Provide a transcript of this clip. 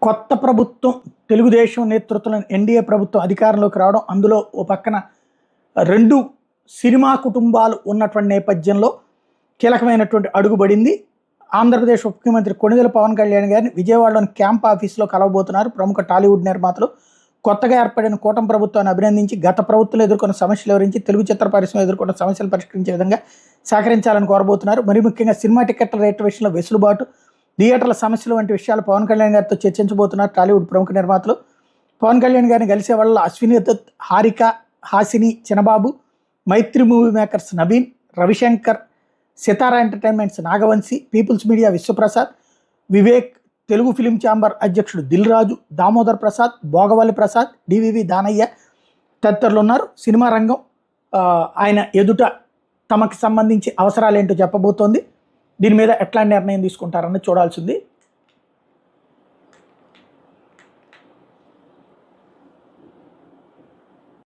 కొత్త ప్రభుత్వం తెలుగుదేశం నేతృత్వంలోని ఎన్డీఏ ప్రభుత్వం అధికారంలోకి రావడం, అందులో ఓ పక్కన 2 సినిమా కుటుంబాలు ఉన్నటువంటి నేపథ్యంలో కీలకమైనటువంటి అడుగుబడింది. ఆంధ్రప్రదేశ్ ఉప ముఖ్యమంత్రి కొణిదెల పవన్ కళ్యాణ్ గారిని విజయవాడలోని క్యాంప్ ఆఫీస్లో కలవబోతున్నారు ప్రముఖ టాలీవుడ్ నిర్మాతలు. కొత్తగా ఏర్పడిన కూటమి ప్రభుత్వాన్ని అభినందించి గత ప్రభుత్వంలో ఎదుర్కొన్న సమస్యలు వివరించి తెలుగు చిత్ర పరిశ్రమ ఎదుర్కొన్న సమస్యలు పరిష్కరించే విధంగా సహకరించాలని కోరబోతున్నారు. మరి ముఖ్యంగా సినిమా టికెట్ల రేట్ల విషయంలో వెసులుబాటు, థియేటర్ల సమస్యలు వంటి విషయాలు పవన్ కళ్యాణ్ గారితో చర్చించబోతున్నారు టాలీవుడ్ ప్రముఖ నిర్మాతలు. పవన్ కళ్యాణ్ గారిని కలిసే వాళ్ళ Ashwini Dutt, Harika, Haasini, Chinababu, Mythri movie makers Naveen, Ravishankar, Sithara entertainments Nagavamsi, people's media Vishwaprasad, Vivek, Telugu film chamber అధ్యక్షుడు దిల్ రాజు, దామోదర్ ప్రసాద్, భోగవల్లి ప్రసాద్, డివివి దానయ్య తదితరులు ఉన్నారు. సినిమా రంగం ఆయన ఎదుట తమకు సంబంధించి అవసరాలు ఏంటో చెప్పబోతోంది. దీని మీద ఎట్లాంటి నిర్ణయం తీసుకుంటారని చూడాల్సింది.